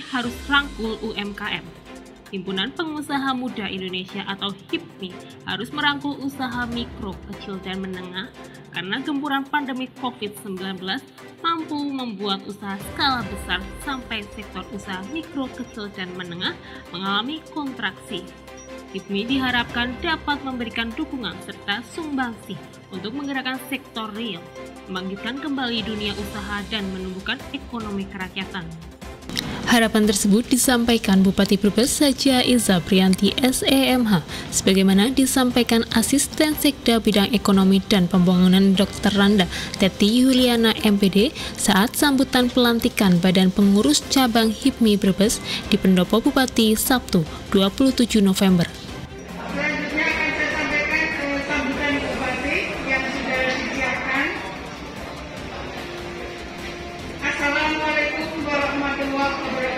harus rangkul UMKM. Himpunan Pengusaha Muda Indonesia atau HIPMI harus merangkul usaha mikro, kecil, dan menengah karena gempuran pandemi COVID-19 mampu membuat usaha skala besar sampai sektor usaha mikro, kecil, dan menengah mengalami kontraksi. HIPMI diharapkan dapat memberikan dukungan serta sumbangsih untuk menggerakkan sektor real, membangkitkan kembali dunia usaha dan menumbuhkan ekonomi kerakyatan. Harapan tersebut disampaikan Bupati Brebes Haja Iza Priyanti SEMH, sebagaimana disampaikan Asisten Sekda Bidang Ekonomi dan Pembangunan Dr. Randa Teti Yuliana MPD saat sambutan pelantikan Badan Pengurus Cabang HIPMI Brebes di Pendopo Bupati Sabtu 27 November. Selanjutnya akan saya sampaikan sambutan Bupati yang sudah disiapkan. Assalamualaikum warahmatullahi wabarakatuh.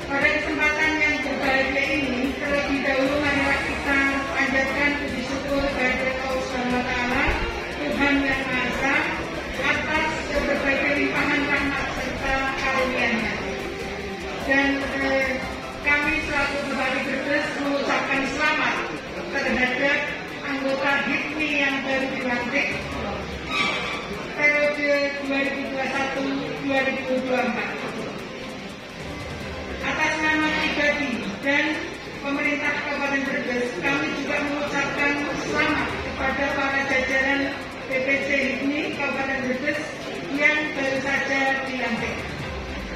Pada kesempatan yang berbahagia ini, terlebih dahulu marilah kita panjatkan puji syukur kehadirat Allah Subhanahu wa Ta'ala, Tuhan yang Maha Esa, atas berbagai limpahan rahmat serta karunia-Nya. Dan kami selaku Bupati Brebes mengucapkan selamat terhadap anggota HIPMI yang baru dilantik periode 2021-2024. Atas nama pribadi dan pemerintah Kabupaten Brebes, kami juga mengucapkan selamat kepada para jajaran BPC HIPMI Kabupaten Brebes yang baru saja dilantik.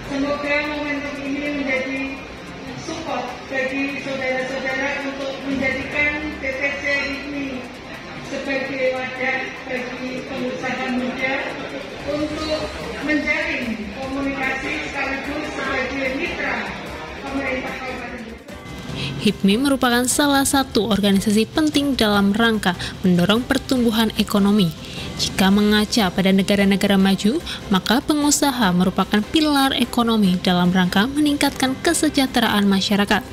Semoga momentum ini menjadi support bagi saudara-saudara untuk menjadikan BPC HIPMI sebagai wadah bagi pengusaha muda untuk menjalin komunikasi sekaligus sebagai mitra pemerintah Kabupaten Brebes. HIPMI merupakan salah satu organisasi penting dalam rangka mendorong pertumbuhan ekonomi. Jika mengaca pada negara-negara maju, maka pengusaha merupakan pilar ekonomi dalam rangka meningkatkan kesejahteraan masyarakat.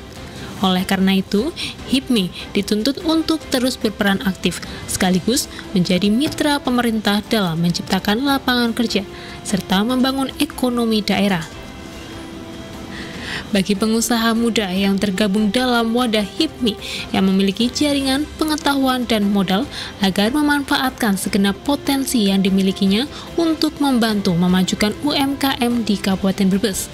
Oleh karena itu, HIPMI dituntut untuk terus berperan aktif, sekaligus menjadi mitra pemerintah dalam menciptakan lapangan kerja, serta membangun ekonomi daerah. Bagi pengusaha muda yang tergabung dalam wadah HIPMI yang memiliki jaringan, pengetahuan, dan modal agar memanfaatkan segenap potensi yang dimilikinya untuk membantu memajukan UMKM di Kabupaten Brebes.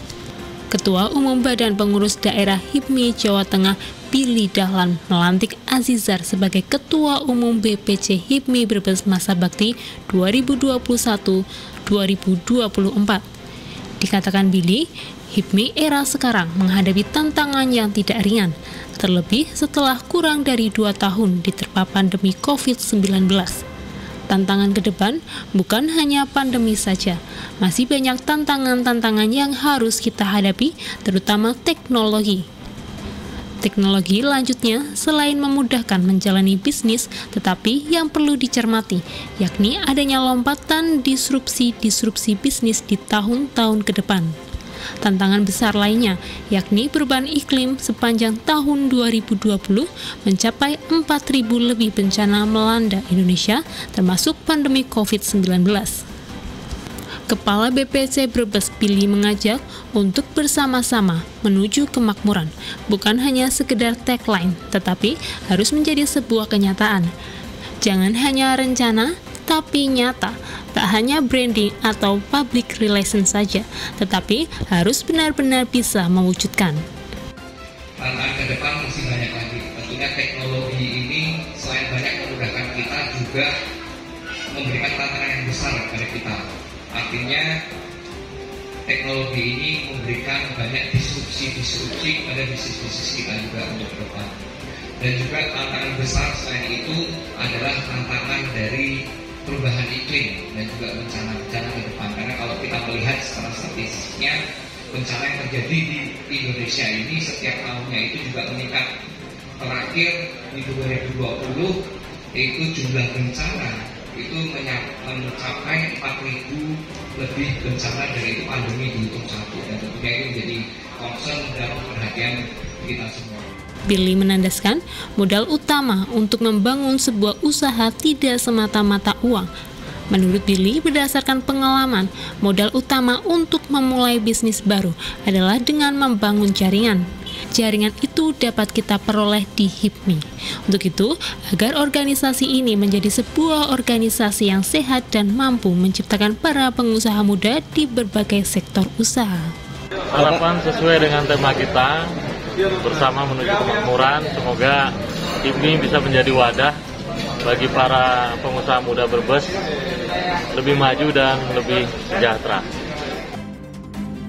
Ketua Umum Badan Pengurus Daerah HIPMI Jawa Tengah Billy Dahlan melantik Azizar sebagai Ketua Umum BPC HIPMI Brebes masa bakti 2021-2024. Dikatakan Billy, HIPMI era sekarang menghadapi tantangan yang tidak ringan, terlebih setelah kurang dari 2 tahun diterpa pandemi COVID-19. Tantangan ke depan bukan hanya pandemi saja, masih banyak tantangan-tantangan yang harus kita hadapi, terutama teknologi. Teknologi lanjutnya selain memudahkan menjalani bisnis, tetapi yang perlu dicermati, yakni adanya lompatan disrupsi bisnis di tahun-tahun ke depan. Tantangan besar lainnya, yakni perubahan iklim sepanjang tahun 2020 mencapai 4.000 lebih bencana melanda Indonesia, termasuk pandemi COVID-19. Kepala BPC Brebes Billy mengajak untuk bersama-sama menuju kemakmuran, bukan hanya sekedar tagline, tetapi harus menjadi sebuah kenyataan. Jangan hanya rencana, tapi nyata. Tak hanya branding atau public relations saja, tetapi harus benar-benar bisa mewujudkan. Tantangan ke depan masih banyak lagi. Tentunya teknologi ini selain banyak memudahkan kita, juga memberikan tantangan yang besar kepada kita. Artinya teknologi ini memberikan banyak disrupsi pada bisnis-bisnis kita juga untuk ke depan. Dan juga tantangan besar selain itu adalah tantangan dari perubahan iklim dan juga bencana-bencana ke depan. Karena kalau kita melihat secara statistiknya, bencana yang terjadi di Indonesia ini setiap tahunnya itu juga meningkat. Terakhir di 2020 itu jumlah bencana itu mencapai 4.000 lebih bencana dari itu pandemi dihitung satu, dan tentunya itu menjadi concern dan perhatian kita semua. Billy menandaskan, modal utama untuk membangun sebuah usaha tidak semata-mata uang, Menurut Billy, berdasarkan pengalaman, modal utama untuk memulai bisnis baru adalah dengan membangun jaringan. Jaringan itu dapat kita peroleh di HIPMI. Untuk itu, agar organisasi ini menjadi sebuah organisasi yang sehat dan mampu menciptakan para pengusaha muda di berbagai sektor usaha. Harapan sesuai dengan tema kita, bersama menuju kemakmuran, semoga HIPMI bisa menjadi wadah bagi para pengusaha muda Brebes lebih maju dan lebih sejahtera.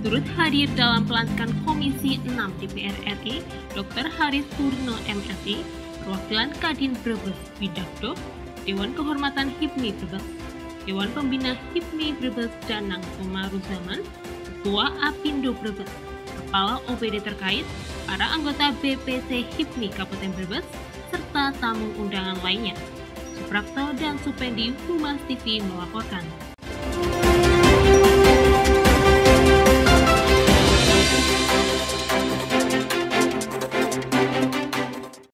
Turut hadir dalam pelantikan Komisi 6 DPR RI, Dr. Haris Purno MSI, perwakilan Kadin Brebes Widakdo, Dewan Kehormatan HIPMI Brebes, Dewan Pembina HIPMI Brebes Danang Komaruzaman, Ketua Apindo Brebes, Kepala OPD terkait, para anggota BPC HIPMI Kabupaten Brebes, serta tamu undangan lainnya. Suprakto dan Supendi Humas TV melaporkan.